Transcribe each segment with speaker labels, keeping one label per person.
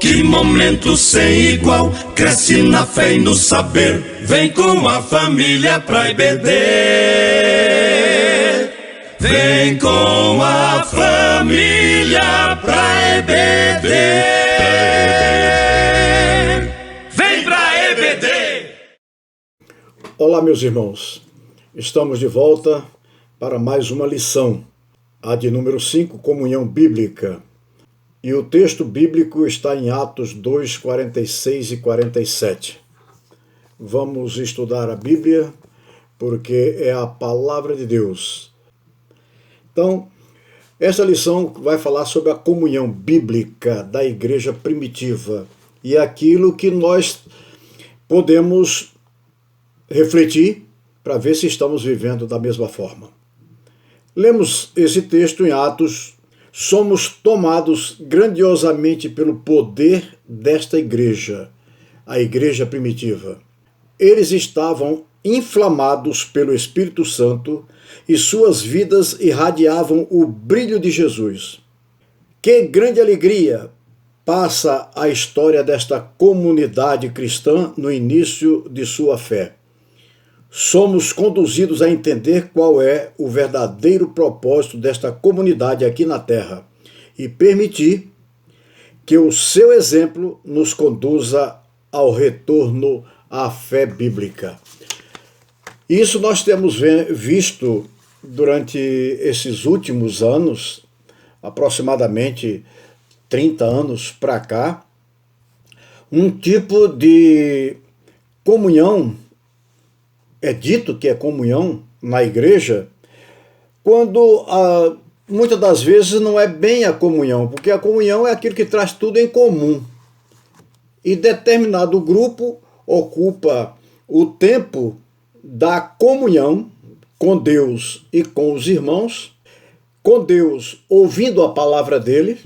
Speaker 1: Que momento sem igual, cresce na fé e no saber. Vem com a família pra IBD. Vem com a família pra EBD. Vem pra EBD.
Speaker 2: Olá, meus irmãos. Estamos de volta para mais uma lição, a de número 5, Comunhão Bíblica. E o texto bíblico está em Atos 2, 46 e 47. Vamos estudar a Bíblia, porque é a palavra de Deus. Então, essa lição vai falar sobre a comunhão bíblica da igreja primitiva e aquilo que nós podemos refletir para ver se estamos vivendo da mesma forma. Lemos esse texto em Atos. Somos tomados grandiosamente pelo poder desta igreja, a igreja primitiva. Eles estavam inflamados pelo Espírito Santo e suas vidas irradiavam o brilho de Jesus. Que grande alegria passa a história desta comunidade cristã no início de sua fé. Somos conduzidos a entender qual é o verdadeiro propósito desta comunidade aqui na Terra e permitir que o seu exemplo nos conduza ao retorno à fé bíblica. Isso nós temos visto durante esses últimos anos, aproximadamente 30 anos para cá, um tipo de comunhão. É dito que é comunhão na igreja, quando muitas das vezes não é bem a comunhão, porque a comunhão é aquilo que traz tudo em comum. E determinado grupo ocupa o tempo da comunhão com Deus e com os irmãos, com Deus ouvindo a palavra dele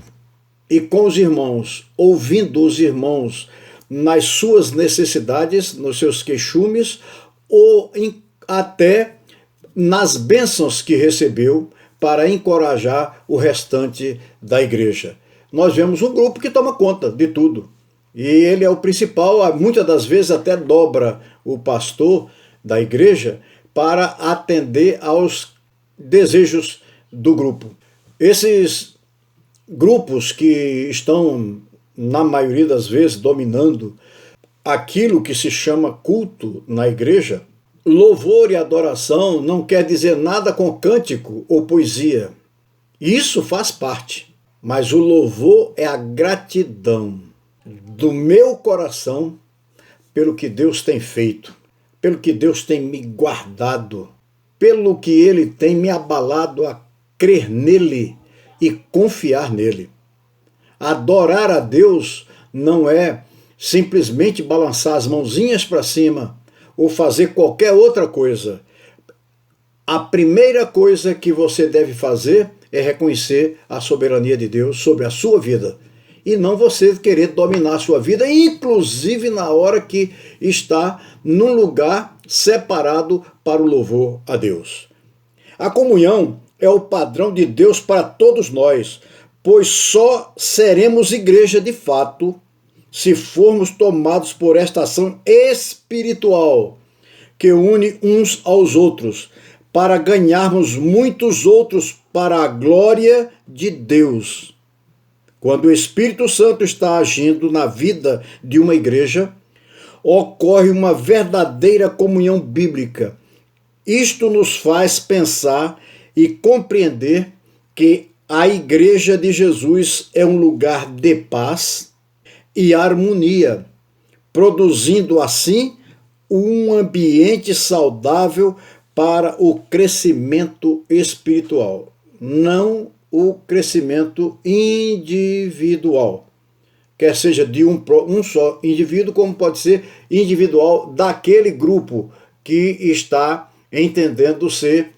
Speaker 2: e com os irmãos ouvindo os irmãos nas suas necessidades, nos seus queixumes, ou até nas bênçãos que recebeu para encorajar o restante da igreja. Nós vemos um grupo que toma conta de tudo. E ele é o principal, muitas das vezes até dobra o pastor da igreja para atender aos desejos do grupo. Esses grupos que estão, na maioria das vezes, dominando aquilo que se chama culto na igreja, louvor e adoração não quer dizer nada com cântico ou poesia. Isso faz parte, mas o louvor é a gratidão do meu coração pelo que Deus tem feito, pelo que Deus tem me guardado, pelo que Ele tem me abalado a crer nele e confiar nele. Adorar a Deus não é simplesmente balançar as mãozinhas para cima ou fazer qualquer outra coisa. A primeira coisa que você deve fazer é reconhecer a soberania de Deus sobre a sua vida e não você querer dominar a sua vida, inclusive na hora que está num lugar separado para o louvor a Deus. A comunhão é o padrão de Deus para todos nós, pois só seremos igreja de fato se formos tomados por esta ação espiritual que une uns aos outros, para ganharmos muitos outros para a glória de Deus. Quando o Espírito Santo está agindo na vida de uma igreja, ocorre uma verdadeira comunhão bíblica. Isto nos faz pensar e compreender que a igreja de Jesus é um lugar de paz e harmonia, produzindo assim um ambiente saudável para o crescimento espiritual, não o crescimento individual, quer seja de um só indivíduo, como pode ser individual daquele grupo que está entendendo ser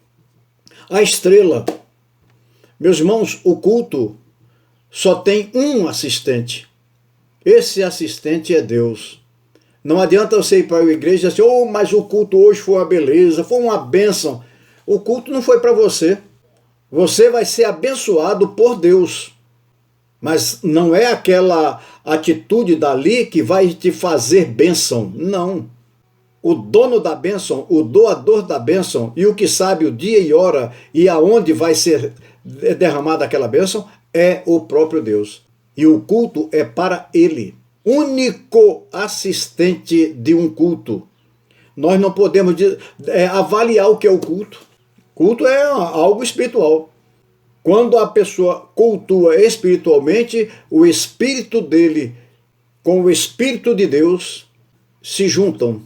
Speaker 2: a estrela. Meus irmãos, o culto só tem um assistente. Esse assistente é Deus. Não adianta você ir para a igreja e dizer assim, mas o culto hoje foi uma beleza, foi uma bênção. O culto não foi para você. Você vai ser abençoado por Deus. Mas não é aquela atitude dali que vai te fazer bênção, não. O dono da bênção, o doador da bênção e o que sabe o dia e hora e aonde vai ser derramada aquela bênção é o próprio Deus. E o culto é para ele, único assistente de um culto. Nós não podemos avaliar o que é o culto. Culto é algo espiritual. Quando a pessoa cultua espiritualmente, o espírito dele com o espírito de Deus se juntam.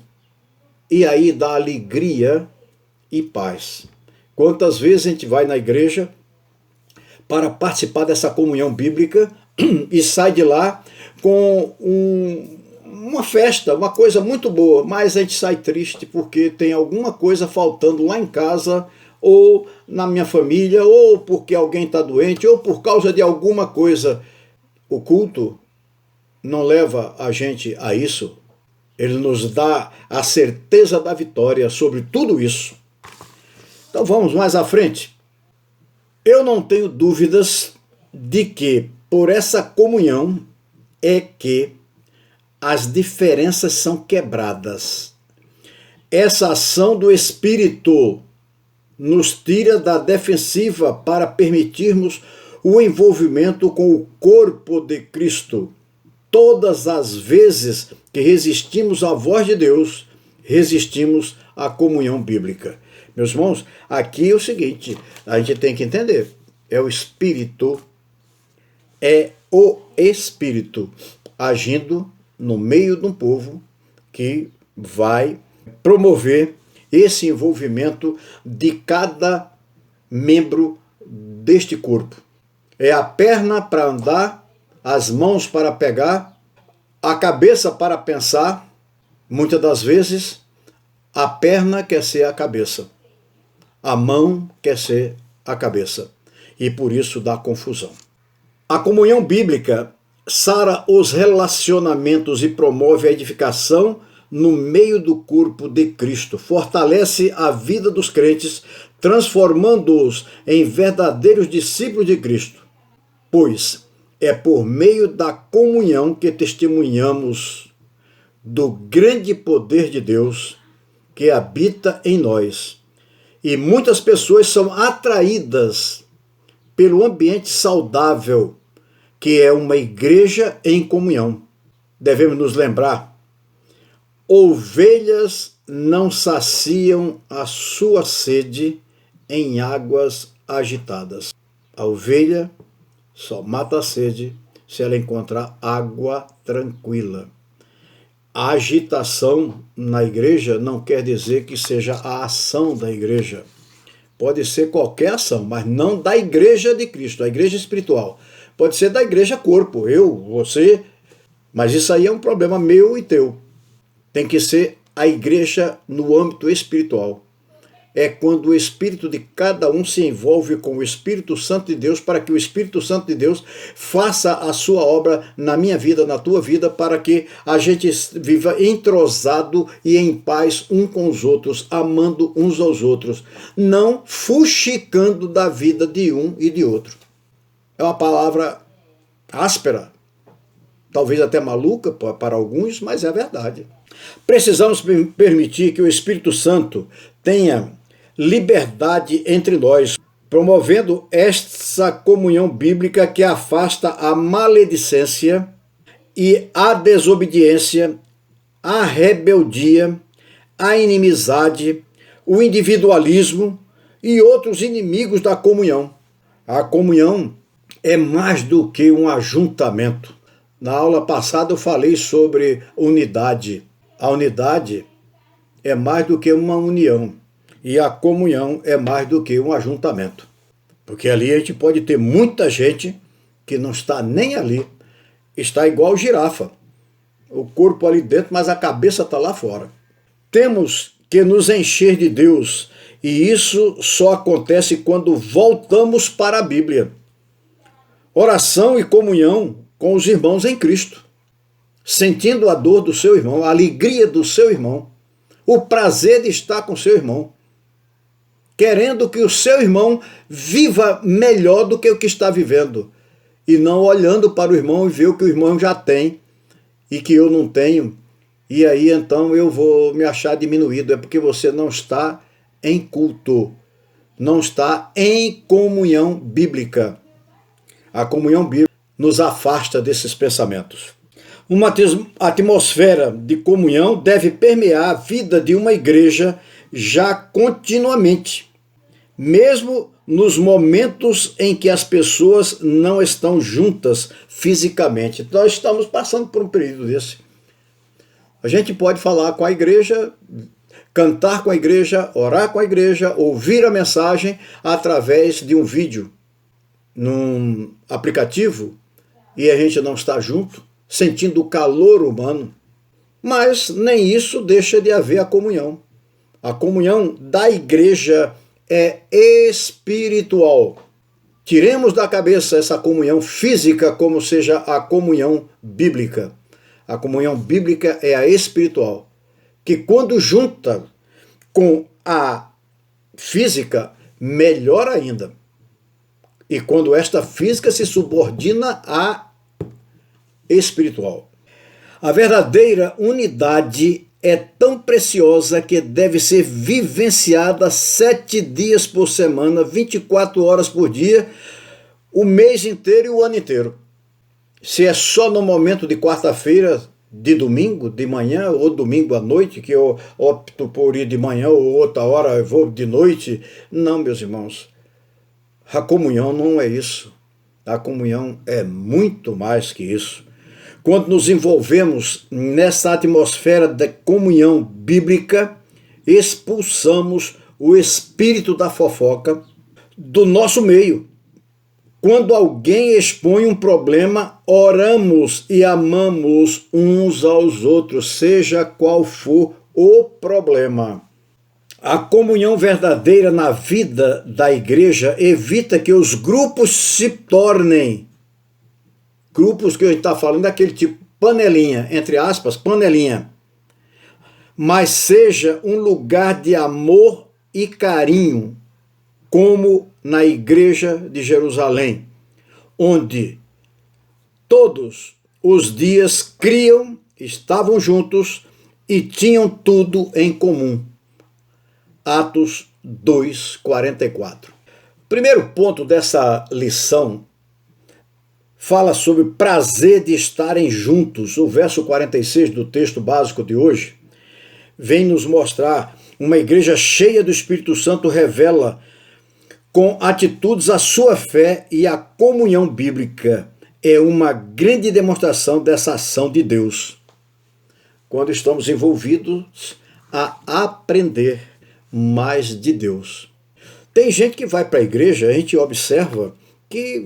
Speaker 2: E aí dá alegria e paz. Quantas vezes a gente vai na igreja para participar dessa comunhão bíblica e sai de lá com uma festa, uma coisa muito boa, mas a gente sai triste porque tem alguma coisa faltando lá em casa, ou na minha família, ou porque alguém está doente, ou por causa de alguma coisa. O culto não leva a gente a isso. Ele nos dá a certeza da vitória sobre tudo isso. Então vamos mais à frente. Eu não tenho dúvidas de que por essa comunhão é que as diferenças são quebradas. Essa ação do Espírito nos tira da defensiva para permitirmos o envolvimento com o corpo de Cristo. Todas as vezes que resistimos à voz de Deus, resistimos à comunhão bíblica. Meus irmãos, aqui é o seguinte, a gente tem que entender, é o Espírito agindo no meio de um povo que vai promover esse envolvimento de cada membro deste corpo. É a perna para andar, as mãos para pegar, a cabeça para pensar. Muitas das vezes, a perna quer ser a cabeça, a mão quer ser a cabeça, e por isso dá confusão. A comunhão bíblica sara os relacionamentos e promove a edificação no meio do corpo de Cristo, fortalece a vida dos crentes, transformando-os em verdadeiros discípulos de Cristo, pois é por meio da comunhão que testemunhamos do grande poder de Deus que habita em nós. E muitas pessoas são atraídas pelo ambiente saudável, que é uma igreja em comunhão. Devemos nos lembrar: ovelhas não saciam a sua sede em águas agitadas. A ovelha só mata a sede se ela encontrar água tranquila. A agitação na igreja não quer dizer que seja a ação da igreja. Pode ser qualquer ação, mas não da igreja de Cristo, a igreja espiritual. Pode ser da igreja corpo, eu, você, mas isso aí é um problema meu e teu. Tem que ser a igreja no âmbito espiritual. É quando o espírito de cada um se envolve com o Espírito Santo de Deus, para que o Espírito Santo de Deus faça a sua obra na minha vida, na tua vida, para que a gente viva entrosado e em paz um com os outros, amando uns aos outros, não fuxicando da vida de um e de outro. É uma palavra áspera, talvez até maluca para alguns, mas é a verdade. Precisamos permitir que o Espírito Santo tenha liberdade entre nós, promovendo essa comunhão bíblica que afasta a maledicência e a desobediência, a rebeldia, a inimizade, o individualismo e outros inimigos da comunhão. A comunhão é mais do que um ajuntamento. Na aula passada eu falei sobre unidade. A unidade é mais do que uma união. E a comunhão é mais do que um ajuntamento. Porque ali a gente pode ter muita gente que não está nem ali. Está igual girafa. O corpo ali dentro, mas a cabeça está lá fora. Temos que nos encher de Deus. E isso só acontece quando voltamos para a Bíblia. Oração e comunhão com os irmãos em Cristo. Sentindo a dor do seu irmão, a alegria do seu irmão, o prazer de estar com seu irmão, querendo que o seu irmão viva melhor do que o que está vivendo. e não olhando para o irmão e ver o que o irmão já tem e que eu não tenho, e aí então eu vou me achar diminuído. É porque você não está em culto, não está em comunhão bíblica. A comunhão bíblica nos afasta desses pensamentos. Uma atmosfera de comunhão deve permear a vida de uma igreja já continuamente, mesmo nos momentos em que as pessoas não estão juntas fisicamente. Nós estamos passando por um período desse. A gente pode falar com a igreja, cantar com a igreja, orar com a igreja, ouvir a mensagem através de um vídeo, num aplicativo, e a gente não está junto, sentindo o calor humano. Mas nem isso deixa de haver a comunhão. A comunhão da igreja é espiritual. Tiremos da cabeça essa comunhão física como seja a comunhão bíblica. A comunhão bíblica é a espiritual, que quando junta com a física, melhor ainda. E quando esta física se subordina à espiritual. A verdadeira unidade é tão preciosa que deve ser vivenciada 7 dias por semana, 24 horas por dia, o mês inteiro e o ano inteiro. Se é só no momento de quarta-feira, de domingo, de manhã ou domingo à noite, que eu opto por ir de manhã ou outra hora eu vou de noite, não, meus irmãos. A comunhão não é isso. A comunhão é muito mais que isso. Quando nos envolvemos nessa atmosfera de comunhão bíblica, expulsamos o espírito da fofoca do nosso meio. Quando alguém expõe um problema, oramos e amamos uns aos outros, seja qual for o problema. A comunhão verdadeira na vida da igreja evita que os grupos se tornem grupos que a gente está falando daquele tipo panelinha, entre aspas, panelinha, mas seja um lugar de amor e carinho, como na igreja de Jerusalém, onde todos os dias estavam juntos e tinham tudo em comum. Atos 2:44. Primeiro ponto dessa lição fala sobre o prazer de estarem juntos. O verso 46 do texto básico de hoje vem nos mostrar uma igreja cheia do Espírito Santo revela com atitudes a sua fé e a comunhão bíblica. É uma grande demonstração dessa ação de Deus, quando estamos envolvidos a aprender mais de Deus. Tem gente que vai para a igreja, a gente observa que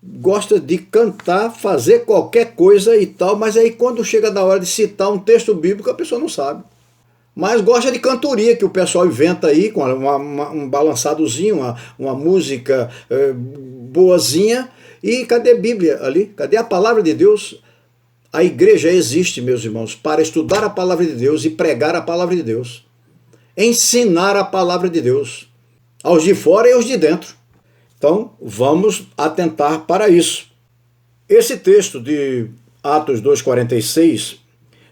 Speaker 2: gosta de cantar, fazer qualquer coisa e tal, mas aí quando chega na hora de citar um texto bíblico, a pessoa não sabe. Mas gosta de cantoria, que o pessoal inventa aí, com um balançadozinho, uma música boazinha. E cadê a Bíblia ali? Cadê a palavra de Deus? A igreja existe, meus irmãos, para estudar a palavra de Deus e pregar a palavra de Deus. Ensinar a palavra de Deus aos de fora e aos de dentro. Então, vamos atentar para isso. Esse texto de Atos 2:46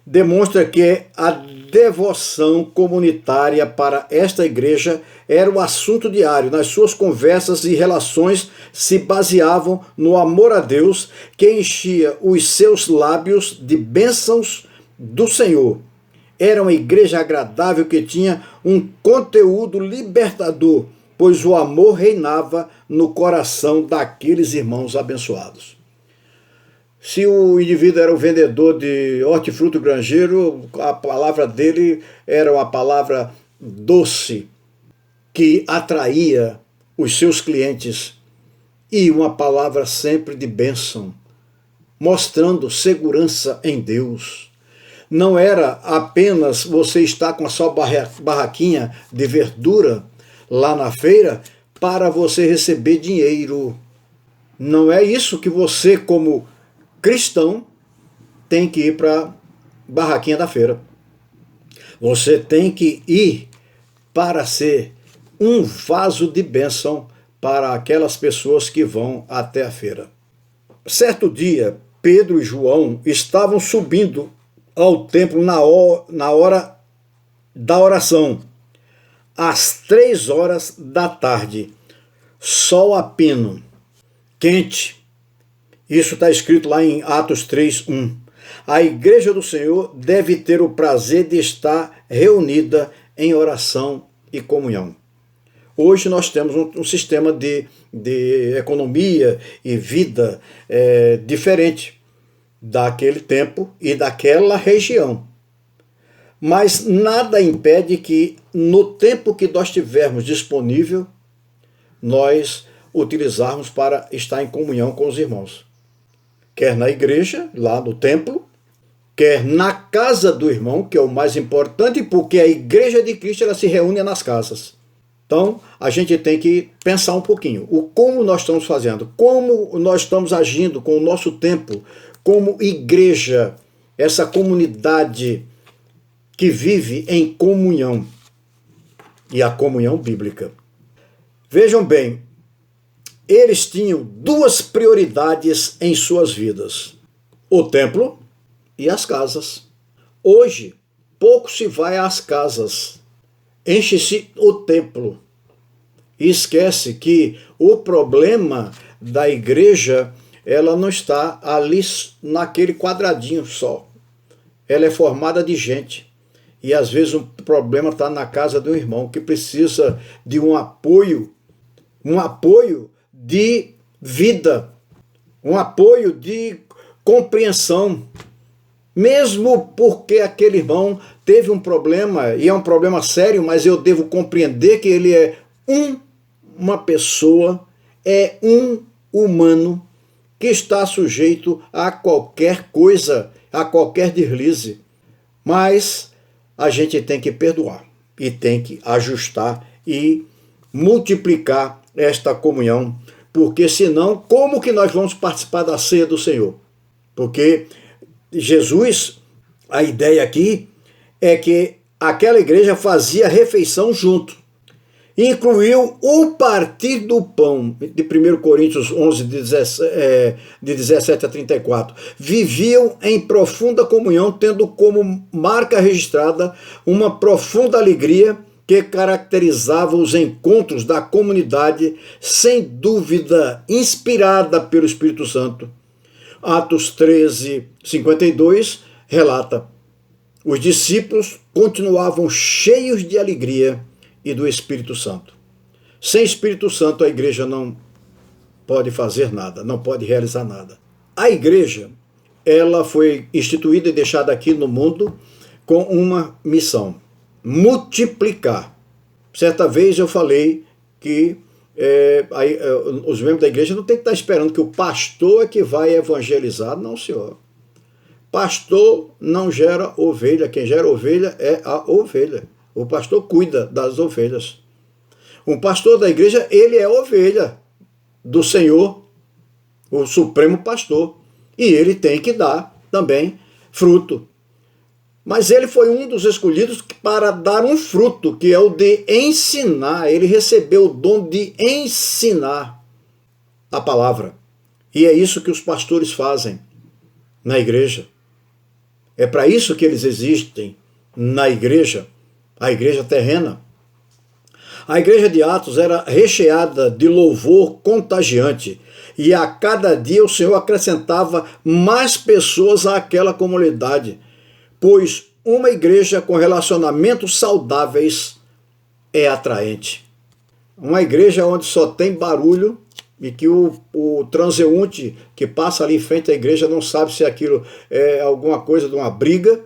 Speaker 2: demonstra que a devoção comunitária para esta igreja era o assunto diário. Nas suas conversas e relações se baseavam no amor a Deus, que enchia os seus lábios de bênçãos do Senhor. Era uma igreja agradável que tinha um conteúdo libertador, pois o amor reinava no coração daqueles irmãos abençoados. Se o indivíduo era o vendedor de hortifruti granjeiro, a palavra dele era uma palavra doce, que atraía os seus clientes, e uma palavra sempre de bênção, mostrando segurança em Deus. Não era apenas você estar com a sua barraquinha de verdura lá na feira para você receber dinheiro. Não é isso que você, como cristão, tem que ir para a barraquinha da feira. Você tem que ir para ser um vaso de bênção para aquelas pessoas que vão até a feira. Certo dia, Pedro e João estavam subindo ao templo na hora da oração, às 3 horas da tarde, sol a pino, quente. Isso está escrito lá em Atos 3:1. A igreja do Senhor deve ter o prazer de estar reunida em oração e comunhão. Hoje nós temos um sistema de economia e vida diferente daquele tempo e daquela região. Mas nada impede que, no tempo que nós tivermos disponível, nós utilizarmos para estar em comunhão com os irmãos. Quer na igreja, lá no templo, quer na casa do irmão, que é o mais importante, porque a igreja de Cristo ela se reúne nas casas. Então, a gente tem que pensar um pouquinho, como nós estamos fazendo, como nós estamos agindo com o nosso tempo, como igreja, essa comunidade que vive em comunhão, e a comunhão bíblica. Vejam bem, eles tinham duas prioridades em suas vidas: o templo e as casas. Hoje, pouco se vai às casas, enche-se o templo e esquece que o problema da igreja, ela não está ali naquele quadradinho só. Ela é formada de gente. E às vezes o problema está na casa do irmão, que precisa de um apoio de vida, um apoio de compreensão. Mesmo porque aquele irmão teve um problema, e é um problema sério, mas eu devo compreender que ele é uma pessoa, é um humano que está sujeito a qualquer coisa, a qualquer deslize. Mas a gente tem que perdoar e tem que ajustar e multiplicar esta comunhão, porque senão, como que nós vamos participar da ceia do Senhor? Porque Jesus, a ideia aqui é que aquela igreja fazia refeição junto. Incluiu o partir do pão, de 1 Coríntios 11, de 17 a 34. Viviam em profunda comunhão, tendo como marca registrada uma profunda alegria que caracterizava os encontros da comunidade, sem dúvida inspirada pelo Espírito Santo. Atos 13, 52 relata: os discípulos continuavam cheios de alegria e do Espírito Santo. Sem Espírito Santo, a igreja não pode fazer nada, não pode realizar nada. A igreja, ela foi instituída e deixada aqui no mundo com uma missão: multiplicar. Certa vez eu falei que os membros da igreja não tem que estar esperando que o pastor é que vai evangelizar. Não, senhor. Pastor não gera ovelha, quem gera ovelha é a ovelha. O pastor cuida das ovelhas. Um pastor da igreja, ele é ovelha do Senhor, o supremo pastor. E ele tem que dar também fruto. Mas ele foi um dos escolhidos para dar um fruto, que é o de ensinar. Ele recebeu o dom de ensinar a palavra. E é isso que os pastores fazem na igreja. É para isso que eles existem na igreja. A igreja terrena. A igreja de Atos era recheada de louvor contagiante, e a cada dia o Senhor acrescentava mais pessoas àquela comunidade, pois uma igreja com relacionamentos saudáveis é atraente. Uma igreja onde só tem barulho e que o transeunte que passa ali em frente à igreja não sabe se aquilo é alguma coisa de uma briga.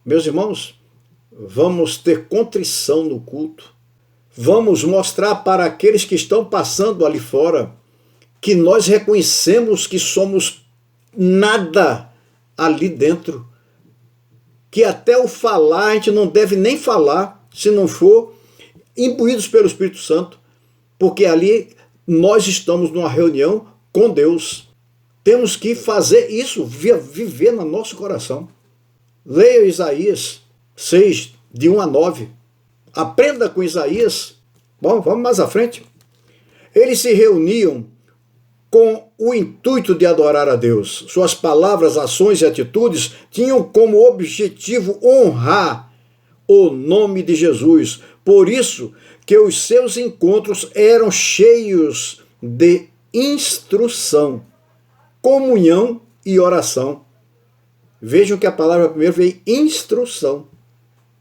Speaker 2: Meus irmãos, vamos ter contrição no culto. Vamos mostrar para aqueles que estão passando ali fora que nós reconhecemos que somos nada ali dentro. Que até o falar, a gente não deve nem falar se não for imbuídos pelo Espírito Santo. Porque ali nós estamos numa reunião com Deus. Temos que fazer isso, viver no nosso coração. Leia Isaías 6, de 1 a 9. Aprenda com Isaías. Bom, vamos mais à frente. Eles se reuniam com o intuito de adorar a Deus. Suas palavras, ações e atitudes tinham como objetivo honrar o nome de Jesus. Por isso que os seus encontros eram cheios de instrução, comunhão e oração. Vejam que a palavra primeiro veio instrução,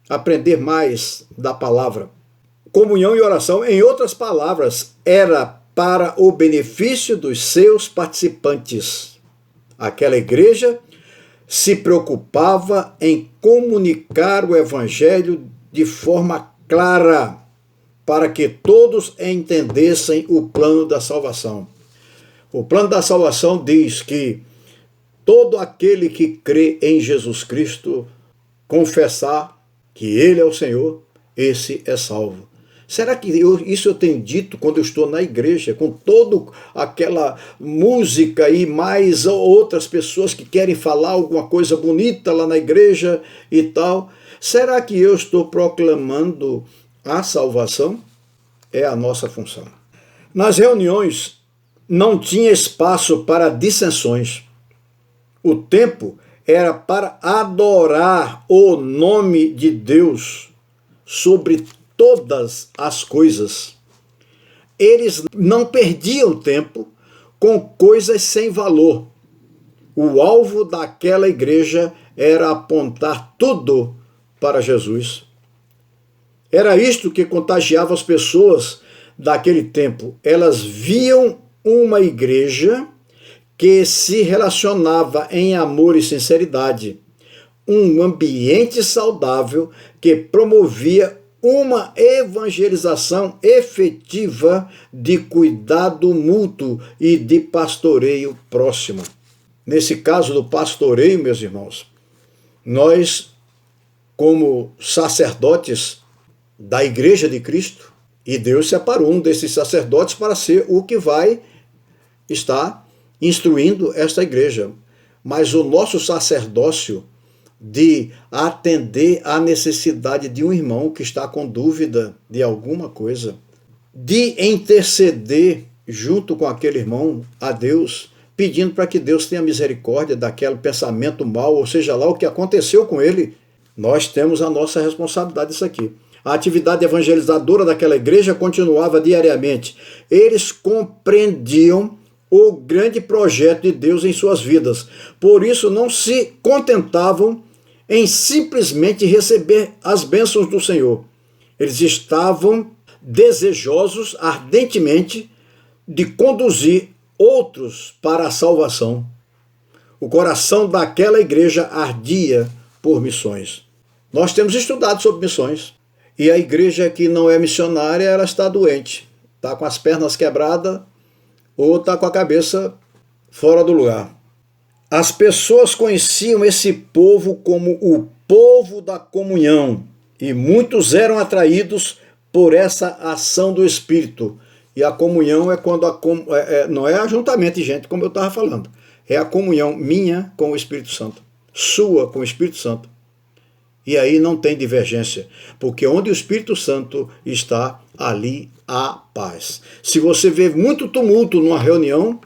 Speaker 2: aprender mais da palavra. Comunhão e oração, em outras palavras, era para o benefício dos seus participantes. Aquela igreja se preocupava em comunicar o evangelho de forma clara, para que todos entendessem o plano da salvação. O plano da salvação diz que todo aquele que crê em Jesus Cristo, confessar que Ele é o Senhor, esse é salvo. Será que isso eu tenho dito quando eu estou na igreja, com toda aquela música e mais outras pessoas que querem falar alguma coisa bonita lá na igreja e tal? Será que eu estou proclamando a salvação? É a nossa função. Nas reuniões não tinha espaço para dissensões. O tempo era para adorar o nome de Deus sobre todas as coisas. Eles não perdiam tempo com coisas sem valor. O alvo daquela igreja era apontar tudo para Jesus. Era isto que contagiava as pessoas daquele tempo. Elas viam uma igreja que se relacionava em amor e sinceridade, um ambiente saudável que promovia uma evangelização efetiva de cuidado mútuo e de pastoreio próximo. Nesse caso do pastoreio, meus irmãos, nós, como sacerdotes da Igreja de Cristo, e Deus separou um desses sacerdotes para ser o que vai estar instruindo esta igreja. Mas o nosso sacerdócio de atender à necessidade de um irmão que está com dúvida de alguma coisa, de interceder junto com aquele irmão a Deus, pedindo para que Deus tenha misericórdia daquele pensamento mau, ou seja lá o que aconteceu com ele, nós temos a nossa responsabilidade disso aqui. A atividade evangelizadora daquela igreja continuava diariamente. Eles compreendiam o grande projeto de Deus em suas vidas. Por isso não se contentavam em simplesmente receber as bênçãos do Senhor. Eles estavam desejosos ardentemente de conduzir outros para a salvação. O coração daquela igreja ardia por missões. Nós temos estudado sobre missões. E a igreja que não é missionária, ela está doente. Está com as pernas quebradas ou está com a cabeça fora do lugar. As pessoas conheciam esse povo como o povo da comunhão. E muitos eram atraídos por essa ação do Espírito. E a comunhão é quando não é ajuntamento de gente, como eu estava falando. É a comunhão minha com o Espírito Santo. Sua com o Espírito Santo. E aí não tem divergência, porque onde o Espírito Santo está, ali há paz. Se você vê muito tumulto numa reunião,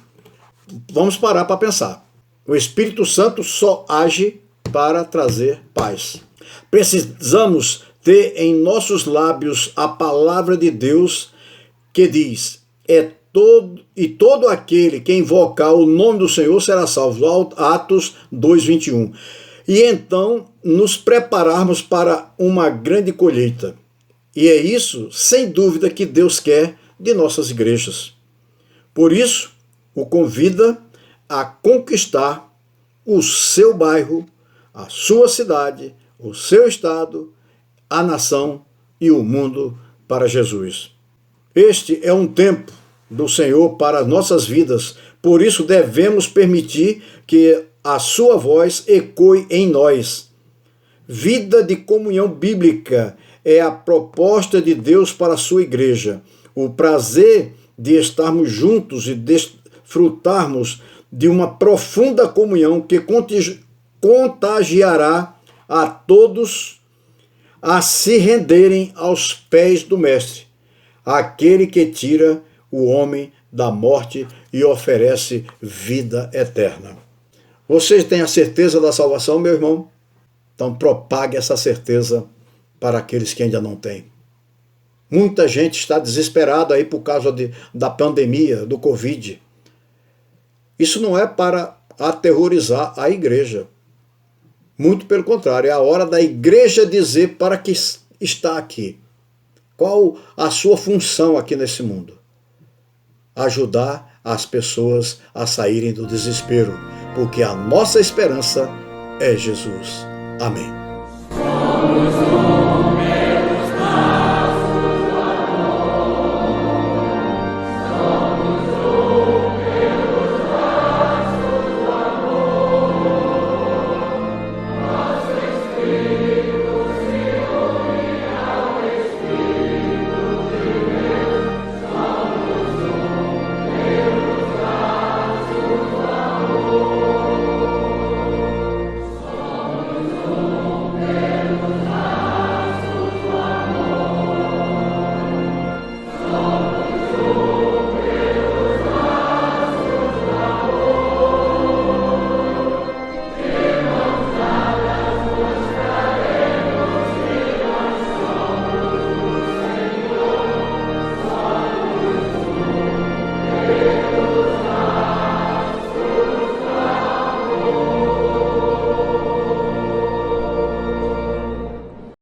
Speaker 2: vamos parar para pensar. O Espírito Santo só age para trazer paz. Precisamos ter em nossos lábios a palavra de Deus que diz, todo aquele que invocar o nome do Senhor será salvo. Atos 2:21. E então nos prepararmos para uma grande colheita. E é isso, sem dúvida, que Deus quer de nossas igrejas. Por isso, o convida a conquistar o seu bairro, a sua cidade, o seu estado, a nação e o mundo para Jesus. Este é um tempo do Senhor para as nossas vidas, por isso devemos permitir que a sua voz ecoe em nós. Vida de comunhão bíblica é a proposta de Deus para a sua igreja. O prazer de estarmos juntos e desfrutarmos de uma profunda comunhão que contagiará a todos a se renderem aos pés do Mestre, aquele que tira o homem da morte e oferece vida eterna. Vocês têm a certeza da salvação, meu irmão? Então propague essa certeza para aqueles que ainda não têm. Muita gente está desesperada aí por causa da pandemia, do Covid. Isso não é para aterrorizar a igreja. Muito pelo contrário, é a hora da igreja dizer para que está aqui. Qual a sua função aqui nesse mundo? Ajudar as pessoas a saírem do desespero, porque a nossa esperança é Jesus. Amém.